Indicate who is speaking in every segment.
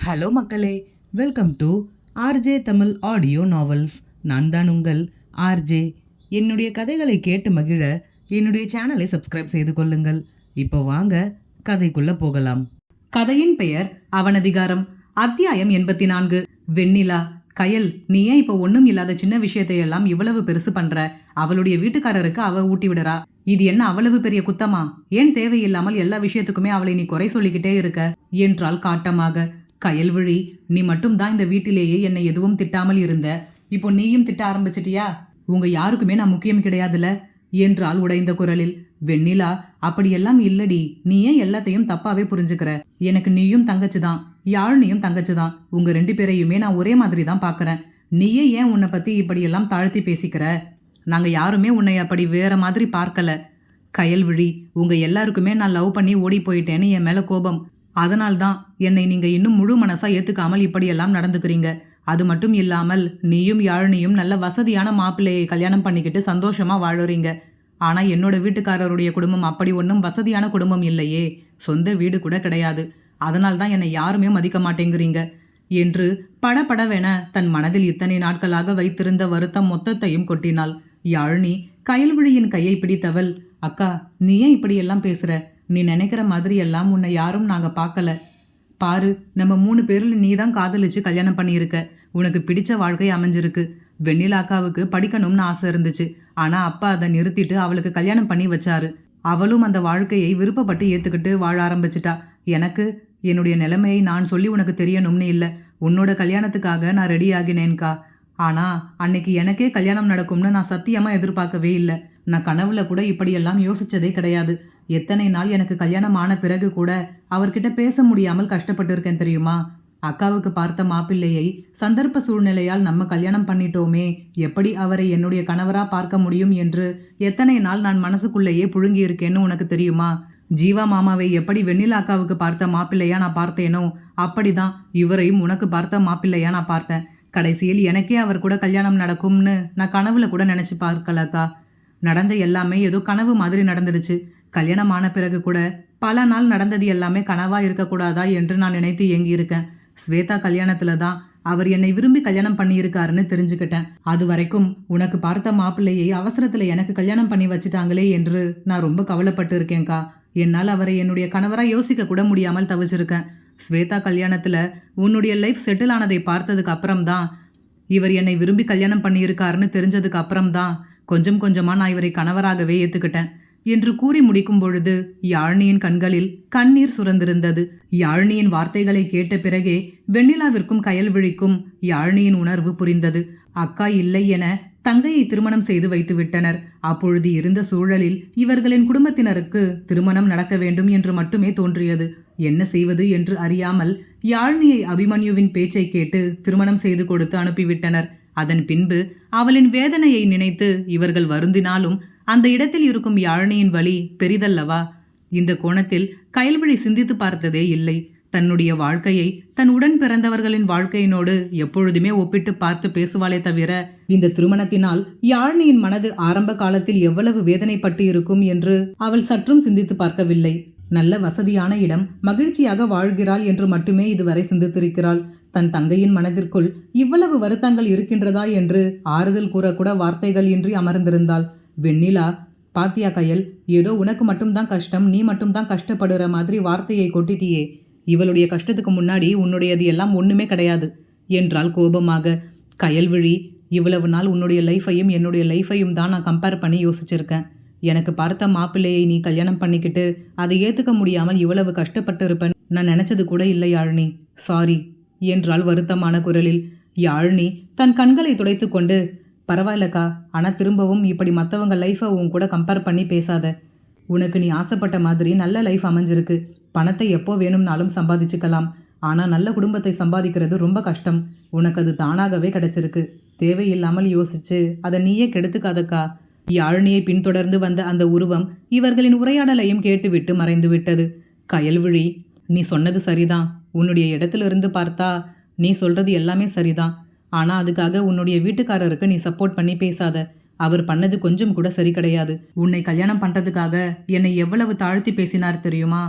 Speaker 1: Hello மக்களே, welcome to RJ Tamil audio novels. நான் தான் உங்கள் ஆர்ஜே. என்னுடைய கதைகளை கேட்டு மகிழ என்னுடைய சேனலை சப்ஸ்கிரைப் செய்து கொள்ளுங்கள். இப்போ வாங்க கதைக்குள்ள போகலாம். கதையின் பெயர் அவனதிகாரம். அத்தியாயம் 84. வெண்ணிலா. கயல், நீ ஏன் இப்போ ஒன்றும் இல்லாத சின்ன விஷயத்தையெல்லாம் இவ்வளவு பெருசு பண்ற? அவளுடைய வீட்டுக்காரருக்கு அவ ஊட்டி விடுறா. இது என்ன அவ்வளவு பெரிய குத்தமா? ஏன் தேவையில்லாமல் எல்லா விஷயத்துக்குமே அவளை நீ குறை சொல்லிக்கிட்டே இருக்க என்றாள் காட்டமாக. கயல்விழி, நீ மட்டும்தான் இந்த வீட்டிலேயே என்னை எதுவும் திட்டாமல் இருந்த. இப்போ நீயும் திட்ட ஆரம்பிச்சிட்டியா? உங்க யாருக்குமே நான் முக்கியம் கிடையாதுல என்றாள் உடைந்த குரலில். வெண்ணிலா, அப்படியெல்லாம் இல்லடி. நீ ஏன் எல்லாத்தையும் தப்பாவே புரிஞ்சுக்கிற? எனக்கு நீயும் தங்கச்சி தான், யாழ்னியும் தங்கச்சி தான். உங்க 2 பேரையுமே நான் ஒரே மாதிரி தான் பார்க்கறேன். நீயே ஏன் உன்னை பத்தி இப்படியெல்லாம் தாழ்த்தி பேசிக்கிற? நாங்க யாருமே உன்னை அப்படி வேற மாதிரி பார்க்கல. கயல்விழி, உங்க எல்லாருக்குமே நான் லவ் பண்ணி ஓடி போயிட்டேன்னு என் மேல கோபம். அதனால்தான் என்னை நீங்க இன்னும் முழு மனசா ஏத்துக்காமல் இப்படியெல்லாம் நடந்துக்கிறீங்க. அது மட்டும் இல்லாமல் நீயும் யாழ்னியும் நல்ல வசதியான மாப்பிள்ளையை கல்யாணம் பண்ணிக்கிட்டு சந்தோஷமா வாழுறீங்க. ஆனா என்னோட வீட்டுக்காரருடைய குடும்பம் அப்படி ஒன்றும் வசதியான குடும்பம் இல்லையே. சொந்த வீடு கூட கிடையாது. அதனால்தான் என்னை யாருமே மதிக்க மாட்டேங்கிறீங்க என்று படபடவென தன் மனதில் இத்தனை நாட்களாக வைத்திருந்த வருத்தம் மொத்தத்தையும் கொட்டினாள். யாழ்னி கயல்விழியின் கையை பிடித்தவள், அக்கா, நீ ஏன் இப்படியெல்லாம் பேசுற? நீ நினைக்கிற மாதிரி எல்லாம் உன்னை யாரும் நாங்க பார்க்கல. பாரு, நம்ம 3 பேரில் நீ தான் காதலிச்சு கல்யாணம் பண்ணியிருக்க. உனக்கு பிடிச்ச வாழ்க்கை அமைஞ்சிருக்கு. வெண்ணிலாக்காவுக்கு படிக்கணும்னு ஆசை இருந்துச்சு. ஆனா அப்பா அதை நிறுத்திட்டு அவளுக்கு கல்யாணம் பண்ணி வச்சாரு. அவளும் அந்த வாழ்க்கையை விருப்பப்பட்டு ஏத்துக்கிட்டு வாழ ஆரம்பிச்சிட்டா. எனக்கு என்னுடைய நிலைமையை நான் சொல்லி உனக்கு தெரியணும்னு இல்லை. உன்னோட கல்யாணத்துக்காக நான் ரெடி ஆகினேன்கா. ஆனா அன்னைக்கு எனக்கே கல்யாணம் நடக்கும்னு நான் சத்தியமா எதிர்பார்க்கவே இல்லை. நான் கனவுல கூட இப்படியெல்லாம் யோசிச்சதே கிடையாது. எத்தனை நாள் எனக்கு கல்யாணம் ஆன பிறகு கூட அவர்கிட்ட பேச முடியாமல் கஷ்டப்பட்டு இருக்கேன் தெரியுமா? அக்காவுக்கு பார்த்த மாப்பிள்ளையை சந்தர்ப்ப சூழ்நிலையால் நம்ம கல்யாணம் பண்ணிட்டோமே, எப்படி அவரை என்னுடைய கணவரா பார்க்க முடியும் என்று எத்தனை நாள் நான் மனசுக்குள்ளேயே புழுங்கி இருக்கேன்னு உனக்கு தெரியுமா? ஜீவா மாமாவை எப்படி வெண்ணிலா அக்காவுக்கு பார்த்த மாப்பிள்ளையா நான் பார்த்தேனோ அப்படிதான் இவரையும் உனக்கு பார்த்த மாப்பிள்ளையா நான் பார்த்தேன். கடைசியில் எனக்கே அவர் கூட கல்யாணம் நடக்கும்னு நான் கனவுல கூட நினைச்சு பார்க்கலக்கா. நடந்த எல்லாமே ஏதோ கனவு மாதிரி நடந்துடுச்சு. கல்யாணம் ஆன பிறகு கூட பல நாள் நடந்தது எல்லாமே கனவா இருக்கக்கூடாதா என்று நான் நினைத்து ஏங்கியிருக்கேன். ஸ்வேதா கல்யாணத்துல தான் அவர் என்னை விரும்பி கல்யாணம் பண்ணியிருக்காருன்னு தெரிஞ்சுக்கிட்டேன். அது வரைக்கும் உனக்கு பார்த்த மாப்பிள்ளையை அவசரத்துல எனக்கு கல்யாணம் பண்ணி வச்சுட்டாங்களே என்று நான் ரொம்ப கவலைப்பட்டு இருக்கேன்க்கா. என்னால் அவரை என்னுடைய கணவரா யோசிக்க கூட முடியாமல் தவிச்சிருக்கேன். ஸ்வேதா கல்யாணத்துல உன்னுடைய லைஃப் செட்டில் ஆனதை பார்த்ததுக்கு அப்புறம்தான், இவர் என்னை விரும்பி கல்யாணம் பண்ணியிருக்காருன்னு தெரிஞ்சதுக்கு அப்புறம்தான் கொஞ்சம் கொஞ்சமா நான் இவரை கணவராகவே ஏத்துக்கிட்டேன் என்று கூறி முடிக்கும் பொழுது யாழ்னியின் கண்களில் கண்ணீர் சுரந்திருந்தது. யாழ்னியின் வார்த்தைகளை கேட்ட பிறகே வெண்ணிலாவிற்கும் கயல்விழிக்கும் யாழ்னியின் உணர்வு புரிந்தது. அக்கா இல்லை என தங்கையை திருமணம் செய்து வைத்து விட்டனர். அப்பொழுது இருந்த சூழலில் இவர்களின் குடும்பத்தினருக்கு திருமணம் நடக்க வேண்டும் என்று மட்டுமே தோன்றியது. என்ன செய்வது என்று அறியாமல் யாழ்னியை அபிமன்யுவின் பேச்சை கேட்டு திருமணம் செய்து கொடுத்து அனுப்பிவிட்டனர். அதன் பின்பு அவளின் வேதனையை நினைத்து இவர்கள் வருந்தினாலும் அந்த இடத்தில் இருக்கும் யாழ்னியின் வலி பெரிதல்லவா? இந்த கோணத்தில் கயல்விழி சிந்தித்து பார்த்ததே இல்லை. தன்னுடைய வாழ்க்கையை தன் உடன் பிறந்தவர்களின் வாழ்க்கையினோடு எப்பொழுதுமே ஒப்பிட்டு பார்த்து பேசுவாளே தவிர இந்த திருமணத்தினால் யாழ்னியின் மனது ஆரம்ப காலத்தில் எவ்வளவு வேதனைப்பட்டு இருக்கும் என்று அவள் சற்றும் சிந்தித்து பார்க்கவில்லை. நல்ல வசதியான இடம், மகிழ்ச்சியாக வாழ்கிறாள் என்று மட்டுமே இதுவரை சிந்தித்திருக்கிறாள். தன் தங்கையின் மனதிற்குள் இவ்வளவு வருத்தங்கள் இருக்கின்றதா என்று ஆறுதல் கூறக்கூட வார்த்தைகள் இன்றி அமர்ந்திருந்தாள். வெண்ணிலா, பாத்தியா கயல், ஏதோ உனக்கு மட்டும்தான் கஷ்டம், நீ மட்டும்தான் கஷ்டப்படுற மாதிரி வார்த்தையை கொட்டிட்டியே. இவளுடைய கஷ்டத்துக்கு முன்னாடி உன்னுடையது எல்லாம் ஒன்றுமே கிடையாது என்றாள் கோபமாக. கயல்விழி, இவ்வளவு நாள் உன்னுடைய லைஃபையும் என்னுடைய லைஃபையும் தான் நான் கம்பேர் பண்ணி யோசிச்சிருக்கேன். எனக்கு பார்த்த மாப்பிள்ளையை நீ கல்யாணம் பண்ணிக்கிட்டு அதை ஏற்றுக்க முடியாமல் இவ்வளவு கஷ்டப்பட்டு இருப்பேன் நான் நினச்சது கூட இல்லை யாழ்னி. சாரி என்றாள் வருத்தமான குரலில். யாழ்னி தன் கண்களை துடைத்து கொண்டு, பரவாயில்லக்கா, ஆனால் திரும்பவும் இப்படி மற்றவங்க லைஃப்பை உன் கூட கம்பேர் பண்ணி பேசாத. உனக்கு நீ ஆசைப்பட்ட மாதிரி நல்ல லைஃப் அமைஞ்சிருக்கு. பணத்தை எப்போ வேணும்னாலும் சம்பாதிச்சுக்கலாம். ஆனால் நல்ல குடும்பத்தை சம்பாதிக்கிறது ரொம்ப கஷ்டம். உனக்கு அது தானாகவே கிடைச்சிருக்கு. தேவையில்லாமல் யோசிச்சு அதை நீயே கெடுத்துக்காதக்கா. யாழ்னியை பின்தொடர்ந்து வந்த அந்த உருவம் இவர்களின் உரையாடலையும் கேட்டுவிட்டு மறைந்து விட்டது. கயல்விழி, நீ சொன்னது சரிதான். உன்னுடைய இடத்திலிருந்து பார்த்தா நீ சொல்றது எல்லாமே சரிதான். ஆனால் அதுக்காக உன்னுடைய வீட்டுக்காரருக்கு நீ சப்போர்ட் பண்ணி பேசாத. அவர் பண்ணது கொஞ்சம் கூட சரி கிடையாது. உன்னை கல்யாணம் பண்ணுறதுக்காக என்னை எவ்வளவு தாழ்த்தி பேசினார் தெரியுமா?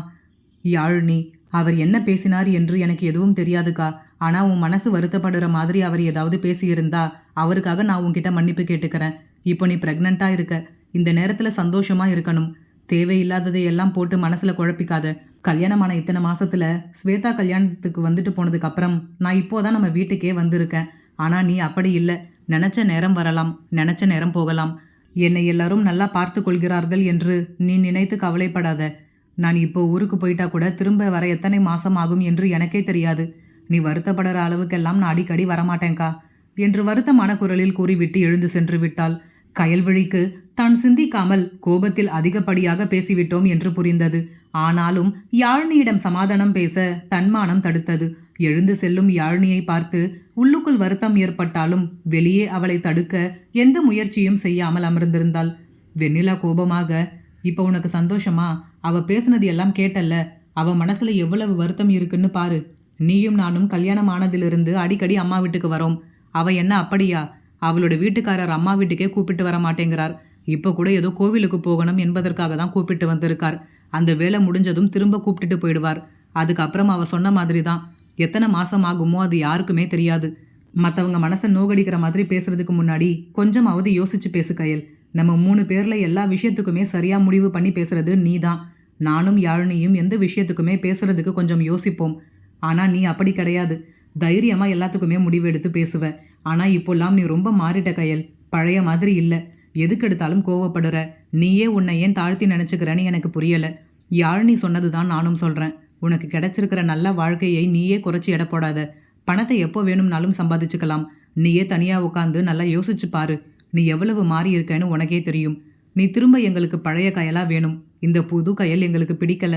Speaker 1: யாழ்னி, அவர் என்ன பேசினார் என்று எனக்கு எதுவும் தெரியாதுக்கா. ஆனா உன் மனசு வருத்தப்படுற மாதிரி அவர் ஏதாவது பேசியிருந்தா அவருக்காக நான் உன்கிட்ட மன்னிப்பு கேட்டுக்கிறேன். இப்போ நீ பிரெக்னெண்ட்டாக இருக்க. இந்த நேரத்தில் சந்தோஷமா இருக்கணும். தேவையில்லாததையெல்லாம் போட்டு மனசுல குழப்பிக்காத. கல்யாணமான இத்தனை மாசத்துல ஸ்வேதா கல்யாணத்துக்கு வந்துட்டு போனதுக்கு அப்புறம் நான் இப்போதான் நம்ம வீட்டுக்கே வந்திருக்கேன். ஆனா நீ அப்படி இல்லை. நினைச்ச நேரம் வரலாம், நினைச்ச நேரம் போகலாம். என்னை எல்லாரும் நல்லா பார்த்து கொள்கிறார்கள் என்று நீ நினைத்து கவலைப்படாத. நான் இப்போ ஊருக்கு போயிட்டா கூட திரும்ப வர எத்தனை மாசம் ஆகும் என்று எனக்கே தெரியாது. நீ வருத்தப்படுற அளவுக்கெல்லாம் நான் அடிக்கடி வரமாட்டேங்க்கா என்று வருத்தமான குரலில் கூறிவிட்டு எழுந்து சென்று விட்டாள். கயல்விழிக்கு தான் சிந்திக்காமல் கோபத்தில் அதிகப்படியாக பேசிவிட்டோம் என்று புரிந்தது. ஆனாலும் யாழ்னியிடம் சமாதானம் பேச தன்மானம் தடுத்தது. எழுந்து செல்லும் யாழ்னியை பார்த்து உள்ளுக்குள் வருத்தம் ஏற்பட்டாலும் வெளியே அவளை தடுக்க எந்த முயற்சியும் செய்யாமல் அமர்ந்திருந்தாள். வெண்ணிலா கோபமாக, இப்போ உனக்கு சந்தோஷமா? அவ பேசுனது எல்லாம் கேட்டல்ல. அவ மனசுல எவ்வளவு வருத்தம் இருக்குன்னு பாரு. நீயும் நானும் கல்யாணம் ஆனதிலிருந்து அடிக்கடி அம்மா வீட்டுக்கு வரோம். அவ என்ன அப்படியா? அவளோட வீட்டுக்காரர் அம்மா வீட்டுக்கே கூப்பிட்டு வர மாட்டேங்கிறார். இப்போ கூட ஏதோ கோவிலுக்கு போகணும் என்பதற்காக தான் கூப்பிட்டு வந்திருக்கார். அந்த வேலை முடிஞ்சதும் திரும்ப கூப்பிட்டுட்டு போயிடுவார். அதுக்கப்புறம் அவ சொன்ன மாதிரி தான். எத்தனை மாசம் ஆகுமோ அது யாருக்குமே தெரியாது. மற்றவங்க மனசை நோகடிக்கிற மாதிரி பேசுறதுக்கு முன்னாடி கொஞ்சமாவது யோசிச்சு பேசு கயல். நம்ம 3 பேர்ல எல்லா விஷயத்துக்குமே சரியா முடிவு பண்ணி பேசுறது நீ தான். நானும் யாழ்னியும் எந்த விஷயத்துக்குமே பேசுறதுக்கு கொஞ்சம் யோசிப்போம். ஆனா நீ அப்படி கிடையாது. தைரியமா எல்லாத்துக்குமே முடிவெடுத்து பேசுவ. ஆனா இப்போல்லாம் நீ ரொம்ப மாறிட்ட கயல். பழைய மாதிரி இல்லை. எதுக்கெடுத்தாலும் கோவப்படுற. நீயே உன்னை ஏன் தாழ்த்தி நினைச்சுக்கிறன்னு எனக்கு புரியல. யாழ்னி சொன்னதுதான் நானும் சொல்றேன். உனக்கு கிடைச்சிருக்கிற நல்ல வாழ்க்கையை நீயே குறைச்சி எடை போடாத. பணத்தை எப்போ வேணும்னாலும் சம்பாதிச்சுக்கலாம். நீயே தனியா உட்காந்து நல்லா யோசிச்சு பாரு. நீ எவ்வளவு மாறி இருக்கன்னு உனக்கே தெரியும். நீ திரும்ப எங்களுக்கு பழைய கயலா வேணும். இந்த புது கயல் எங்களுக்கு பிடிக்கல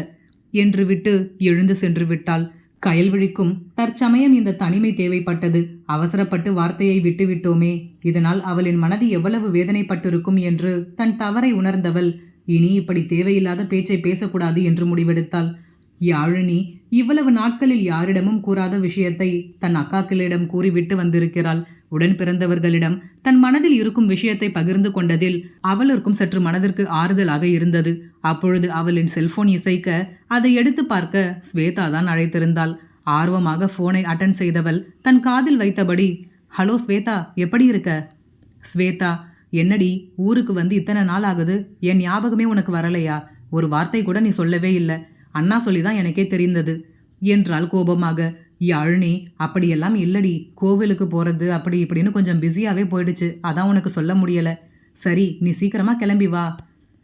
Speaker 1: என்று விட்டு எழுந்து சென்று விட்டாள். கயல்விழிக்கும் தற்சமயம் இந்த தனிமை தேவைப்பட்டது. அவசரப்பட்டு வார்த்தையை விட்டுவிட்டோமே, இதனால் அவளின் மனது எவ்வளவு வேதனைப்பட்டிருக்கும் என்று தன் தவறை உணர்ந்தவள் இனி இப்படி தேவையில்லாத பேச்சை பேசக்கூடாது என்று முடிவெடுத்தாள். யாழினி இவ்வளவு நாட்களில் யாரிடமும் கூறாத விஷயத்தை தன் அக்காக்களிடம் கூறிவிட்டு வந்திருக்கிறாள். உடன் பிறந்தவர்களிடம் தன் மனதில் இருக்கும் விஷயத்தை பகிர்ந்து கொண்டதில் அவளுக்கும் சற்று மனதிற்கு ஆறுதலாக இருந்தது. அப்பொழுது அவளின் செல்போன் இசைக்க அதை எடுத்து பார்க்க ஸ்வேதா தான் அழைத்திருந்தாள். ஆர்வமாக போனை அட்டன் செய்தவள் தன் காதில் வைத்தபடி, ஹலோ ஸ்வேதா, எப்படி இருக்க? ஸ்வேதா, என்னடி ஊருக்கு வந்து இத்தனை நாள் ஆகுது, என் ஞாபகமே உனக்கு வரலையா? ஒரு வார்த்தை கூட நீ சொல்லவே இல்லை. அண்ணா சொல்லிதான் எனக்கே தெரிந்தது என்றாள் கோபமாக. யாழினி, அப்படியெல்லாம் இல்லடி. கோவிலுக்கு போகிறது அப்படி இப்படின்னு கொஞ்சம் பிஸியாகவே போயிடுச்சு. அதான் உனக்கு சொல்ல முடியலை. சரி, நீ சீக்கிரமாக கிளம்பி வா.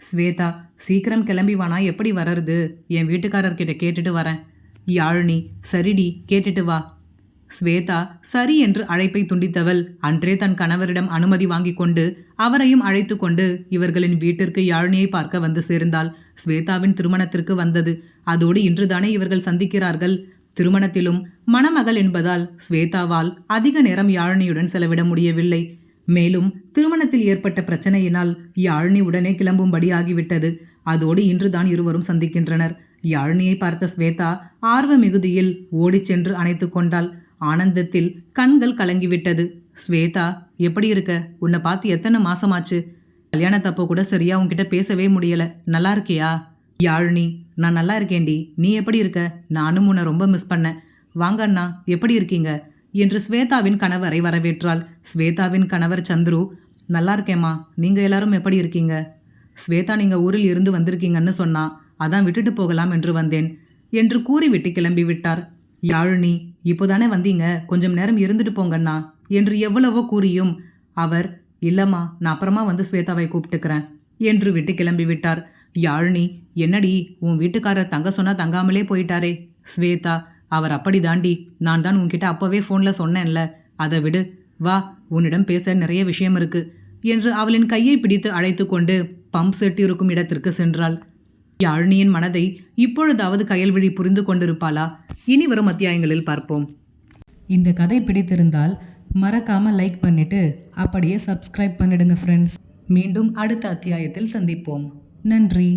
Speaker 1: ஸ்வேதா, சீக்கிரம் கிளம்பி வானா எப்படி வர்றது? என் வீட்டுக்காரர்கிட்ட கேட்டுட்டு வரேன். யாழினி, சரிடி, கேட்டுட்டு வா. ஸ்வேதா சரி என்று அழைப்பை துண்டித்தவள் அன்றே தன் கணவரிடம் அனுமதி வாங்கி கொண்டு அவரையும் அழைத்து கொண்டு இவர்களின் வீட்டிற்கு யாழினியை பார்க்க வந்து சேர்ந்தாள். ஸ்வேதாவின் திருமணத்திற்கு வந்தது. அதோடு இன்றுதானே இவர்கள் சந்திக்கிறார்கள். திருமணத்திலும் மணமகள் என்பதால் ஸ்வேதாவால் அதிக நேரம் யாழினியுடன் செலவிட முடியவில்லை. மேலும் திருமணத்தில் ஏற்பட்ட பிரச்சனையினால் யாழினி உடனே கிளம்பும்படி ஆகிவிட்டது. அதோடு இன்றுதான் இருவரும் சந்திக்கின்றனர். யாழினியை பார்த்த ஸ்வேதா ஆர்வ மிகுதியில் ஓடிச் சென்று அணைத்து கொண்டாள். ஆனந்தத்தில் கண்கள் கலங்கிவிட்டது. ஸ்வேதா, எப்படி இருக்க? உன்னை பார்த்து எத்தனை மாசமாச்சு? கல்யாணத்தப்போ கூட சரியா உன்கிட்ட பேசவே முடியல. நல்லா இருக்கியா? யாழினி, நான் நல்லா இருக்கேன்டி. நீ எப்படி இருக்க? நானும் உன்னை ரொம்ப மிஸ் பண்ணேன். வாங்க அண்ணா, எப்படி இருக்கீங்க என்று ஸ்வேதாவின் கணவரை வரவேற்றாள். ஸ்வேதாவின் கணவர் சந்துரு, நல்லா இருக்கேம்மா. நீங்க எல்லாரும் எப்படி இருக்கீங்க? ஸ்வேதா நீங்க ஊரில் இருந்து வந்திருக்கீங்கன்னு சொன்னா, அதான் விட்டுட்டு போகலாம் என்று வந்தேன் என்று கூறிவிட்டு கிளம்பிவிட்டார். யாழினி, இப்போதானே வந்தீங்க, கொஞ்சம் நேரம் இருந்துட்டு போங்கண்ணா என்று எவ்வளவோ கூறியும் அவர், இல்லம்மா, நான் அப்புறமா வந்து ஸ்வேதாவை கூப்பிட்டுக்கிறேன் என்று விட்டு கிளம்பிவிட்டார். யாழினி, என்னடி உன் வீட்டுக்காரர் தங்க சொன்னா தங்காமலே போயிட்டாரே? ஸ்வேதா, அவர் அப்படி தாண்டி. நான் தான் உன்கிட்ட அப்பவே ஃபோனில் சொன்னேன்ல. அதை விடு, வா, உன்னிடம் பேச நிறைய விஷயம் இருக்கு என்று அவளின் கையை பிடித்து அழைத்து கொண்டு பம்ப் செட் இருக்கும் இடத்திற்கு சென்றாள். யாழினியின் மனதை இப்பொழுதாவது கயல்விழி புரிந்து கொண்டிருப்பாளா? இனி வரும் அத்தியாயங்களில் பார்ப்போம். இந்த கதை பிடித்திருந்தால் மறக்காம லைக் பண்ணிட்டு அப்படியே சப்ஸ்கிரைப் பண்ணிடுங்க ஃப்ரெண்ட்ஸ். மீண்டும் அடுத்த அத்தியாயத்தில் சந்திப்போம். நன்றி.